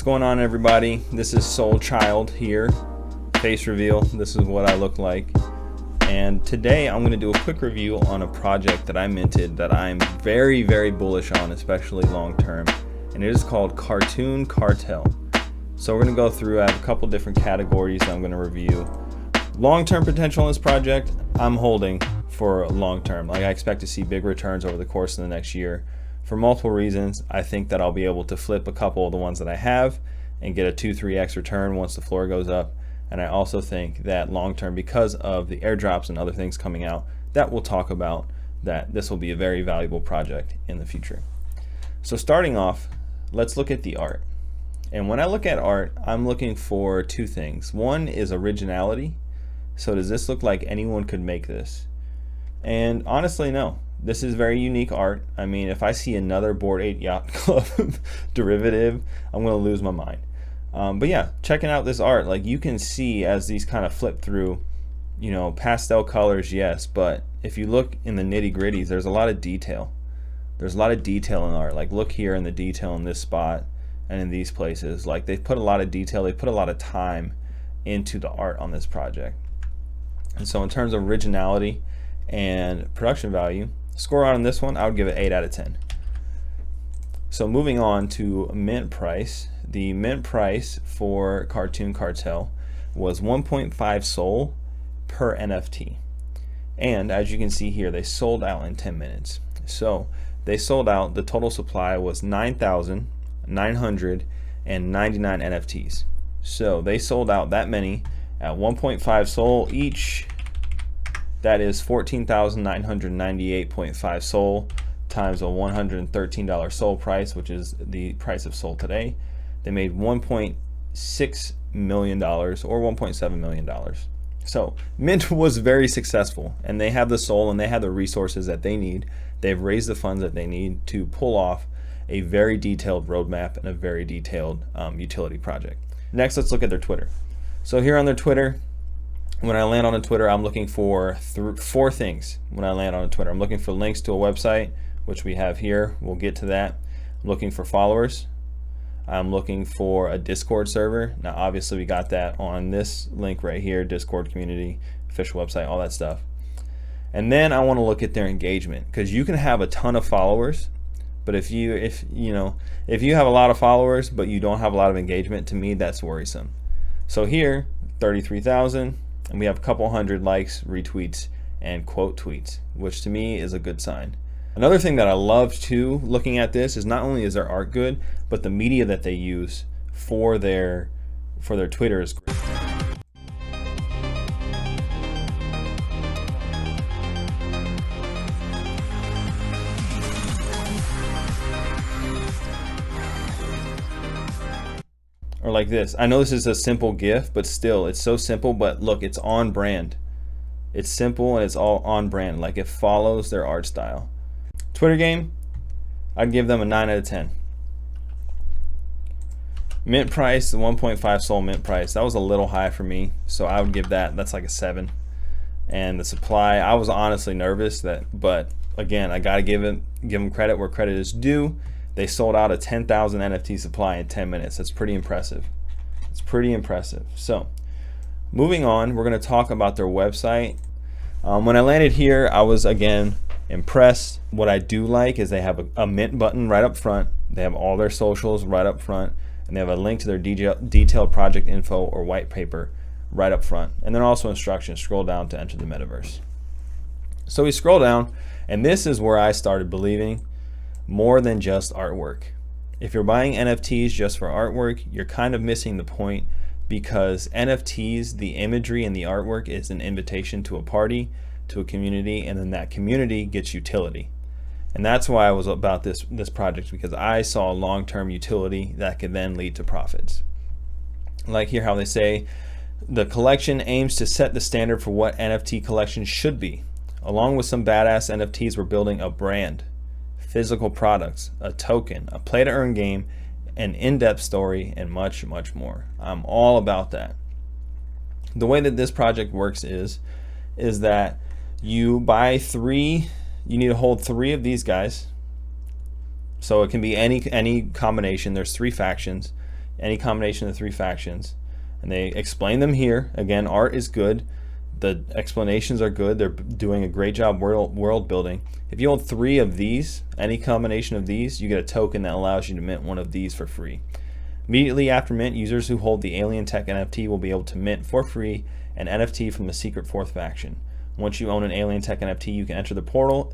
going on, everybody? This is Soul Child here. Face reveal. This is what I look like. And today I'm going to do a quick review on a project that I minted that I'm very, very bullish on, especially long term. And it is called Cartel. So we're going to go through, I have a couple different categories that I'm going to review. Long-term potential in this project, I'm holding for long-term. Like, I expect to see big returns over the course of the next year. For multiple reasons, I think that I'll be able to flip a couple of the ones that I have and get a 2-3x return once the floor goes up. And I also think that long-term, because of the airdrops and other things coming out that we'll talk about, that this will be a very valuable project in the future. So starting off, let's look at the art. And when I look at art, I'm looking for two things. One is originality. So does this look like anyone could make this? And honestly, no. This is very unique art. I mean, if I see another Bored Ape Yacht Club derivative, I'm going to lose my mind. But yeah, checking out this art, like, you can see as these kind of flip through, you know, pastel colors, yes, but if you look in the nitty gritties, there's a lot of detail. There's a lot of detail in art. Like, look here in the detail in this spot and in these places. Like, they've put a lot of detail, they put a lot of time into the art on this project. And so in terms of originality and production value, score on this one, I would give it 8 out of 10. So moving on to mint price. The mint price for Cartel was 1.5 Sol per NFT. And as you can see here, they sold out in 10 minutes. So they sold out, the total supply was 9,999 NFTs. So they sold out that many at 1.5 Sol each. That is 14,998.5 Sol times a $113 Sol price, which is the price of Sol today. They made $1.6 million or $1.7 million. So Mint was very successful, and they have the Sol and they have the resources that they need. They've raised the funds that they need to pull off a very detailed roadmap and a very detailed utility project. Next, let's look at their Twitter. So here on their Twitter, when I land on a Twitter, I'm looking for four things. When I land on a Twitter, I'm looking for links to a website, which we have here. We'll get to that. I'm looking for followers. I'm looking for a Discord server. Now, obviously, we got that on this link right here, Discord community, official website, all that stuff. And then I want to look at their engagement, because you can have a ton of followers, but if you have a lot of followers but you don't have a lot of engagement, to me that's worrisome. So here, 33,000. And we have a couple hundred likes, retweets, and quote tweets, which to me is a good sign. Another thing that I love too, looking at this, is not only is their art good, but the media that they use for their Twitter is great. Or like this. I know this is a simple GIF, but still, it's so simple, but look, it's on brand. It's simple and it's all on brand. Like, it follows their art style. Twitter game, I'd give them a 9 out of 10. Mint price, the 1.5 Sol mint price, that was a little high for me, so I would give that's like a 7. And the supply, I was honestly nervous but again, I gotta give them credit where credit is due. They sold out a 10,000 NFT supply in 10 minutes. That's pretty impressive. It's pretty impressive. So moving on, we're going to talk about their website. When I landed here, I was again impressed. What I do like is they have a mint button right up front. They have all their socials right up front, and they have a link to their detailed project info or white paper right up front. And then also instructions, scroll down to enter the metaverse. So we scroll down, and this is where I started believing more than just artwork. If you're buying NFTs just for artwork, you're kind of missing the point, because NFTs, the imagery and the artwork, is an invitation to a party, to a community, and then that community gets utility. And that's why I was about this project, because I saw long-term utility that could then lead to profits. Like here how they say, the collection aims to set the standard for what NFT collections should be. Along with some badass NFTs, we're building a brand, physical products, a token, a play to earn game, an in-depth story, and much, much more. I'm all about that. The way that this project works is that you buy 3, you need to hold 3 of these guys. So it can be any combination. There's 3 factions. any combination of the 3 factions. And they explain them here. Again, art is good. The explanations are good. They're doing a great job world building. If you hold 3 of these, any combination of these, you get a token that allows you to mint one of these for free. Immediately after mint, users who hold the Alien Tech NFT will be able to mint for free an NFT from the secret 4th faction. Once you own an Alien Tech NFT, you can enter the portal.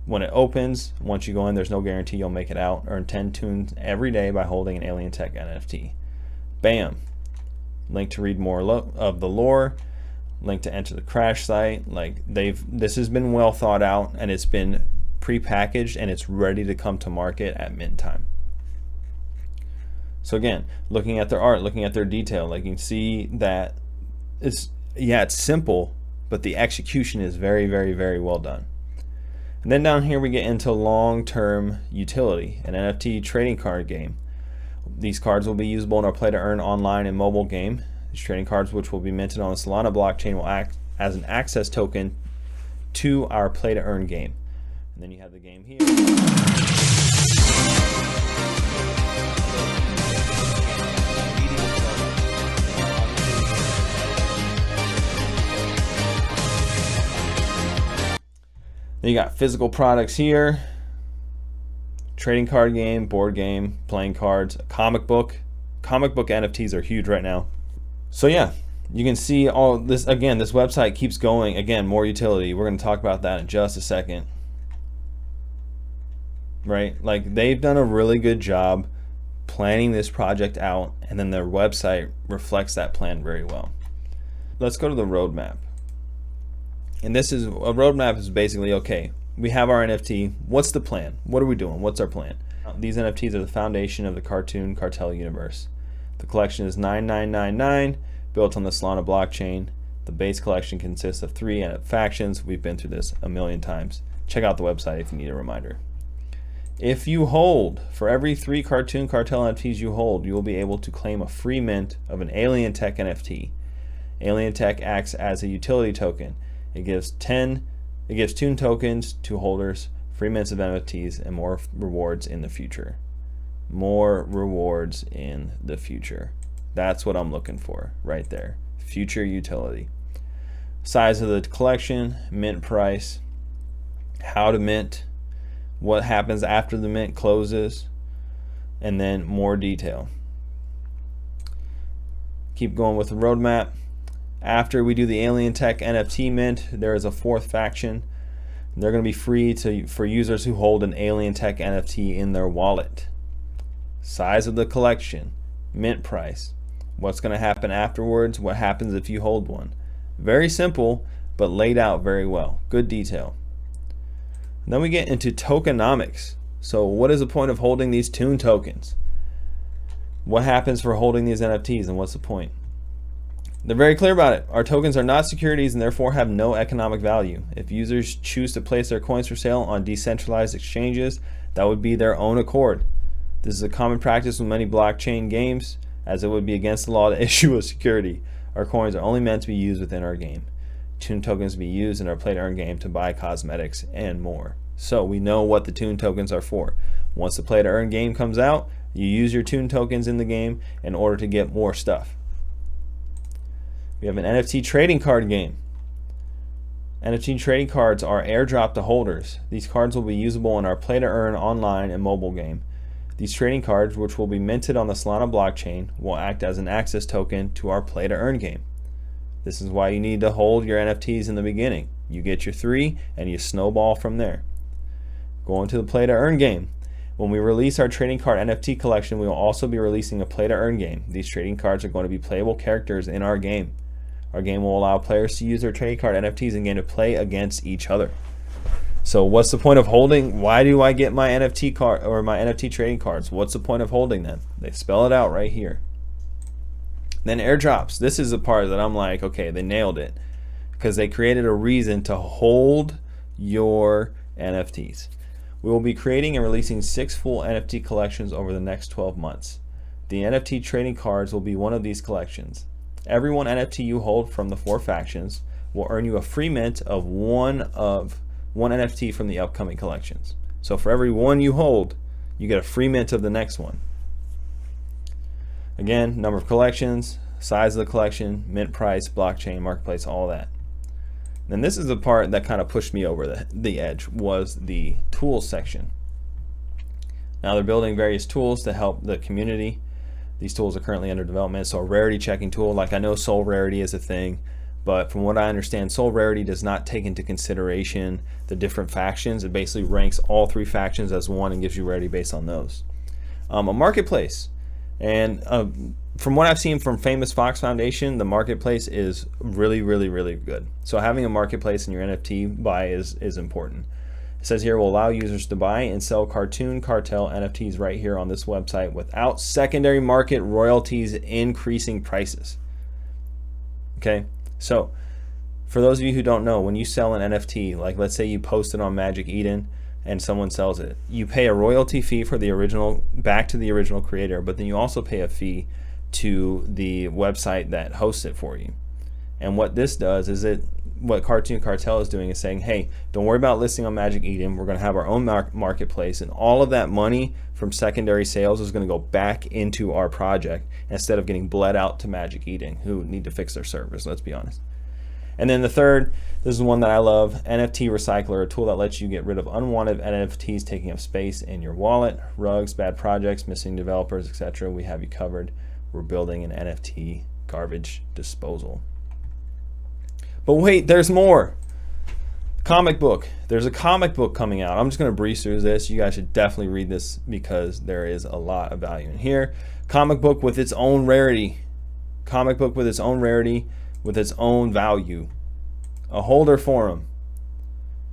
When it opens, once you go in, there's no guarantee you'll make it out. Earn 10 tunes every day by holding an Alien Tech NFT. Bam. Link to read more of the lore. Link to enter the crash site. Like, this has been well thought out, and it's been pre-packaged, and it's ready to come to market at mint time. So again, looking at their art, looking at their detail, like you can see that it's simple, but the execution is very, very, very well done. And then down here we get into long-term utility, an NFT trading card game. These cards will be usable in our play to earn online and mobile game. These trading cards, which will be minted on the Solana blockchain, will act as an access token to our play to earn game. And then you have the game here. Then you got physical products here, trading card game, board game, playing cards, a comic book. Comic book NFTs are huge right now. So yeah, you can see all this. Again, this website keeps going. Again, more utility. We're going to talk about that in just a second. Right? Like, they've done a really good job planning this project out, and then their website reflects that plan very well. Let's go to the roadmap. And this is a roadmap is basically, okay, we have our NFT. What's the plan? What are we doing? What's our plan? These NFTs are the foundation of the Cartel universe. The collection is 9999, built on the Solana blockchain. The base collection consists of 3 factions. We've been through this a million times. Check out the website if you need a reminder. If you hold, for every 3 Cartel NFTs you hold, you will be able to claim a free mint of an Alien Tech NFT. Alien Tech acts as a utility token. It gives tune tokens to holders, free mints of NFTs, and more rewards in the future. More rewards in the future. That's what I'm looking for right there. Future utility. Size of the collection, mint price, how to mint, what happens after the mint closes, and then more detail. Keep going with the roadmap. After we do the Alien Tech NFT mint, there is a 4th faction. They're going to be free for users who hold an Alien Tech NFT in their wallet. Size of the collection, mint price, what's going to happen afterwards, what happens if you hold one. Very simple, but laid out very well. Good detail. And then we get into tokenomics. So what is the point of holding these tune tokens? What happens for holding these NFTs, and what's the point? They're very clear about it. Our tokens are not securities and therefore have no economic value. If users choose to place their coins for sale on decentralized exchanges, that would be their own accord. This is a common practice with many blockchain games, as it would be against the law to issue a security. Our coins are only meant to be used within our game. Tune tokens to be used in our play to earn game to buy cosmetics and more. So we know what the tune tokens are for. Once the play to earn game comes out, you use your tune tokens in the game in order to get more stuff. We have an NFT trading card game. NFT trading cards are airdropped to holders. These cards will be usable in our play to earn online and mobile game. These trading cards, which will be minted on the Solana blockchain, will act as an access token to our play to earn game. This is why you need to hold your NFTs in the beginning. You get your 3 and you snowball from there. Going to the play to earn game. When we release our trading card NFT collection, we will also be releasing a play to earn game. These trading cards are going to be playable characters in our game. Our game will allow players to use their trading card NFTs in game to play against each other. So what's the point of holding? Why do I get my NFT card or my NFT trading cards? What's the point of holding them? They spell it out right here. Then airdrops. This is the part that I'm like, okay, they nailed it, because they created a reason to hold your NFTs. We will be creating and releasing 6 full NFT collections over the next 12 months. The NFT trading cards will be one of these collections. Every one NFT you hold from the 4 factions will earn you a free mint of one NFT from the upcoming collections. So for every one you hold, you get a free mint of the next one. Again, number of collections, size of the collection, mint price, blockchain, marketplace, all that. And this is the part that kind of pushed me over the edge, was the tools section. Now they're building various tools to help the community. These tools are currently under development. So a rarity checking tool, like I know Soul Rarity is a thing, but from what I understand, Soul Rarity does not take into consideration the different factions. It basically ranks all 3 factions as one and gives you rarity based on those. A marketplace, and from what I've seen from Famous Fox Foundation, the marketplace is really, really, really good. So having a marketplace in your NFT buy is important. It says here, will allow users to buy and sell Cartoon Cartel NFTs right here on this website without secondary market royalties increasing prices. Okay, so for those of you who don't know, when you sell an NFT, like let's say you post it on Magic Eden and someone sells it, you pay a royalty fee for the original, back to the original creator, but then you also pay a fee to the website that hosts it for you. And what this does is what Cartoon Cartel is doing is saying, hey, don't worry about listing on Magic Eden. We're going to have our own marketplace, and all of that money from secondary sales is going to go back into our project instead of getting bled out to Magic Eden, who need to fix their servers, let's be honest. And then the third, this is one that I love, NFT Recycler, a tool that lets you get rid of unwanted NFTs taking up space in your wallet, rugs, bad projects, missing developers, etc. We have you covered. We're building an NFT garbage disposal. But wait, there's more. Comic book. There's a comic book coming out. I'm just going to breeze through this. You guys should definitely read this because there is a lot of value in here. Comic book with its own rarity. Comic book with its own rarity, with its own value. A holder forum.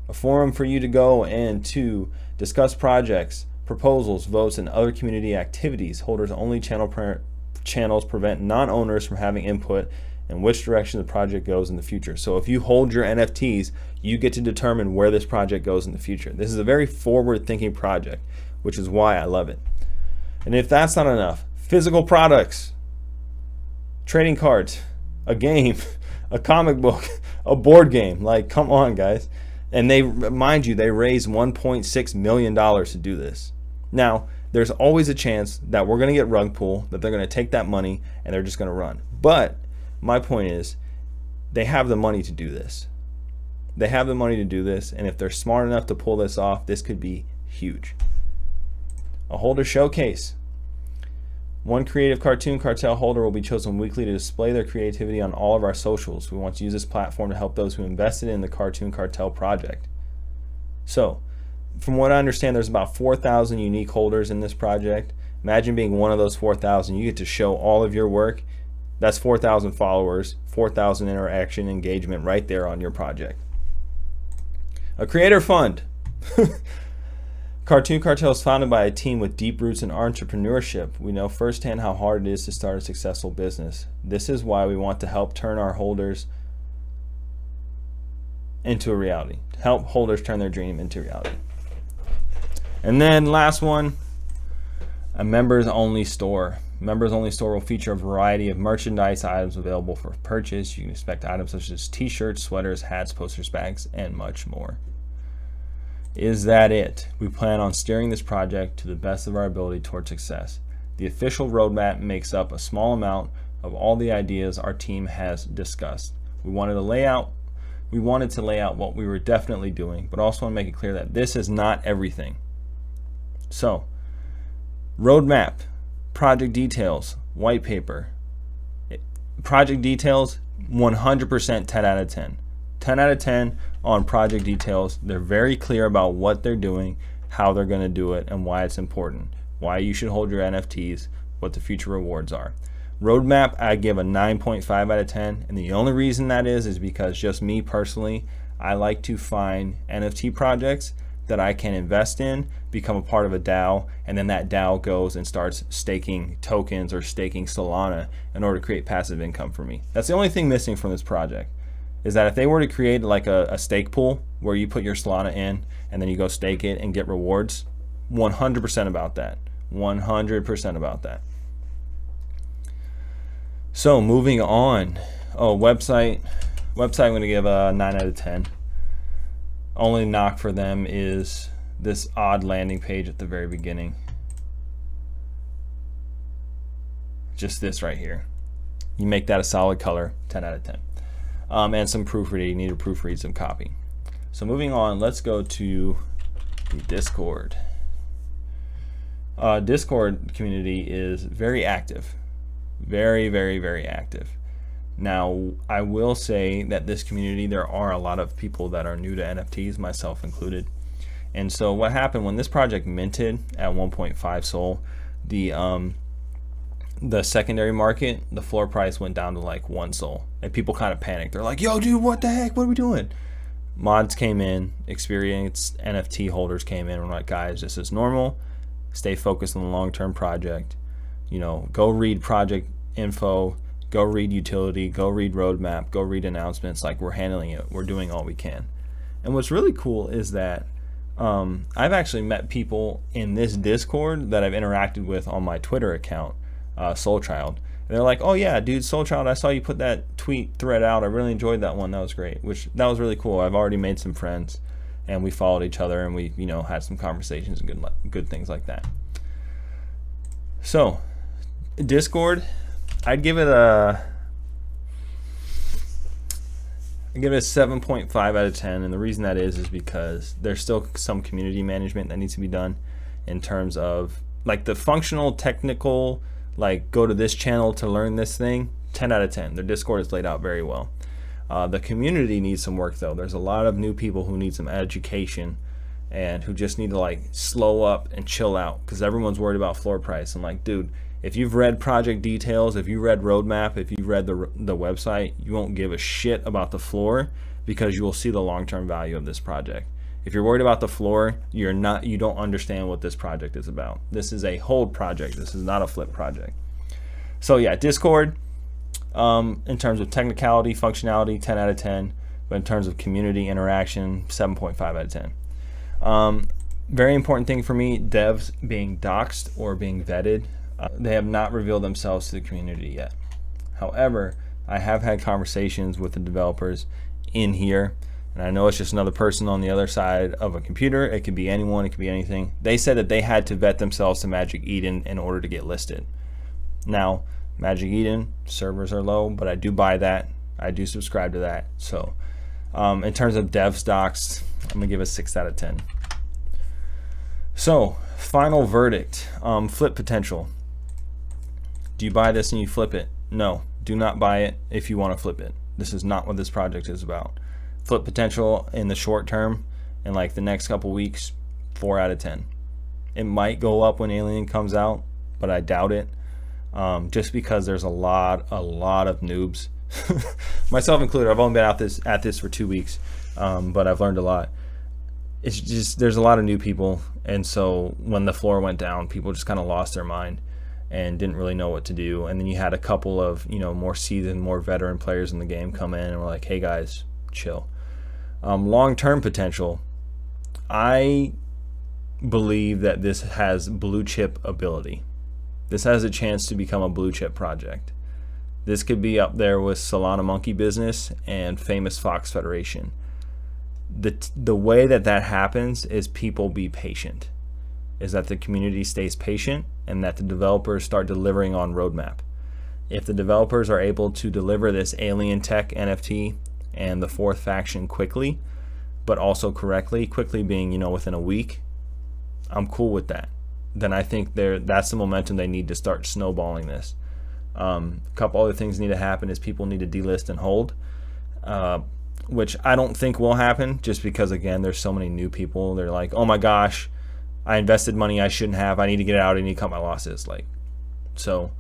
A forum for you to go and to discuss projects, proposals, votes, and other community activities. Holders only channels prevent non-owners from having input in which direction the project goes in the future. So if you hold your NFTs, you get to determine where this project goes in the future. This is a very forward-thinking project, which is why I love it. And if that's not enough, physical products, trading cards, a game, a comic book, a board game. Like, come on, guys. And they, mind you, they raised $1.6 million to do this. Now, there's always a chance that we're going to get rug pull, that they're going to take that money and they're just going to run. But my point is, they have the money to do this. They have the money to do this, and if they're smart enough to pull this off, this could be huge. A holder showcase. One creative Cartoon Cartel holder will be chosen weekly to display their creativity on all of our socials. We want to use this platform to help those who invested in the Cartoon Cartel project. So, from what I understand, there's about 4,000 unique holders in this project. Imagine being one of those 4,000. You get to show all of your work. That's 4,000 followers, 4,000 interaction, engagement right there on your project. A creator fund. Cartoon Cartel is founded by a team with deep roots in entrepreneurship. We know firsthand how hard it is to start a successful business. This is why we want to help turn our holders into a reality. Help holders turn their dream into reality. And then last one, a members only store. Members only store will feature a variety of merchandise items available for purchase. You can expect items such as t-shirts, sweaters, hats, posters, bags, and much more. Is that it? We plan on steering this project to the best of our ability toward success. The official roadmap makes up a small amount of all the ideas our team has discussed. We wanted to lay out what we were definitely doing, but also want to make it clear that this is not everything. So, roadmap, project details, white paper. Project details, 100% 10 out of 10. 10 out of 10 on project details. They're very clear about what they're doing, how they're going to do it, and why it's important, why you should hold your NFTs, what the future rewards are. Roadmap, I give a 9.5 out of 10, and the only reason that is because just me personally, I like to find NFT projects that I can invest in, become a part of a DAO, and then that DAO goes and starts staking tokens or staking Solana in order to create passive income for me. That's the only thing missing from this project, is that if they were to create like a stake pool where you put your Solana in and then you go stake it and get rewards, 100% about that. 100% about that. So moving on. Website I'm going to give a 9 out of 10. Only knock for them is this odd landing page at the very beginning. just this right here. You make that a solid color, 10 out of 10. And some proofreading, you need to proofread some copy. So moving on, let's go to the Discord. Discord community is very active, very, very, very active. Now, I will say that this community, there are a lot of people that are new to NFTs, myself included. And so what happened when this project minted at 1.5 Sol, the secondary market, the floor price went down to like 1 Sol, and people kind of panicked. They're like, yo dude, what the heck, what are we doing? Mods came in, experienced NFT holders came in, and we're like, guys, this is normal. Stay focused on the long-term project. You know, go read project info, go read utility, go read roadmap, go read announcements. Like, we're handling it, we're doing all we can. And what's really cool is that I've actually met people in this Discord that I've interacted with on my Twitter account, SoulChild. And they're like, oh yeah, dude, SoulChild, I saw you put that tweet thread out. I really enjoyed that one. That was great. That was really cool. I've already made some friends, and we followed each other, and we, you know, had some conversations and good things like that. So, Discord, I'd give it a 7.5 out of 10, and the reason that is because there's still some community management that needs to be done in terms of like the functional, technical, like go to this channel to learn this thing. 10 out of 10. Their Discord is laid out very well. The community needs some work though. There's a lot of new people who need some education and who just need to like slow up and chill out, because everyone's worried about floor price. I'm like, dude, if you've read project details, if you read roadmap, if you read the website, you won't give a shit about the floor, because you will see the long-term value of this project. If you're worried about the floor, you don't understand what this project is about. This is a hold project. This is not a flip project. So yeah, Discord, in terms of technicality, functionality, 10 out of 10. But in terms of community interaction, 7.5 out of 10. Very important thing for me, devs being doxed or being vetted. They have not revealed themselves to the community yet. However, I have had conversations with the developers in here, and I know it's just another person on the other side of a computer. It could be anyone, it could be anything. They said that they had to vet themselves to Magic Eden in order to get listed. Now, Magic Eden servers are low, but I do buy that. I do subscribe to that. So in terms of devs docs, I'm gonna give it 6 out of 10. So final verdict, flip potential. Do you buy this and you flip it? No, do not buy it if you want to flip it. This is not what this project is about. Flip potential in the short term, in like the next couple weeks, 4 out of 10. It might go up when Alien comes out, but I doubt it. Just because there's a lot of noobs, myself included. I've only been at this for 2 weeks, but I've learned a lot. It's just there's a lot of new people, and so when the floor went down, people just kind of lost their mind and didn't really know what to do. And then you had a couple of, you know, more seasoned, more veteran players in the game come in and were like, hey guys, chill. Long-term potential, I believe that this has blue chip ability. This has a chance to become a blue chip project. This could be up there with Solana Monkey Business and Famous Fox Federation. The way that happens is people be patient, is that the community stays patient and that the developers start delivering on roadmap. If the developers are able to deliver this alien tech NFT and the fourth faction quickly, but also correctly, quickly being, you know, within a week, I'm cool with that. Then I think that's the momentum they need to start snowballing this. A couple other things need to happen is people need to delist and hold, which I don't think will happen, just because again there's so many new people. They're like, oh my gosh, I invested money I shouldn't have, I need to get it out, I need to cut my losses. Like, so,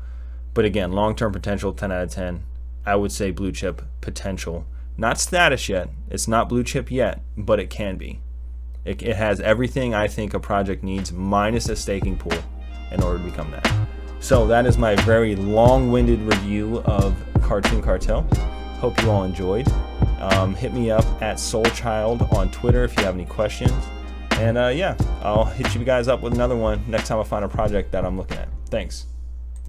but again, long-term potential, 10 out of 10. I would say blue chip potential, not status yet. It's not blue chip yet, but it can be. It has everything I think a project needs, minus a staking pool, in order to become that. So that is my very long-winded review of Cartoon Cartel. Hope you all enjoyed. Hit me up at SoulChild on Twitter if you have any questions. And yeah, I'll hit you guys up with another one next time I find a project that I'm looking at. Thanks.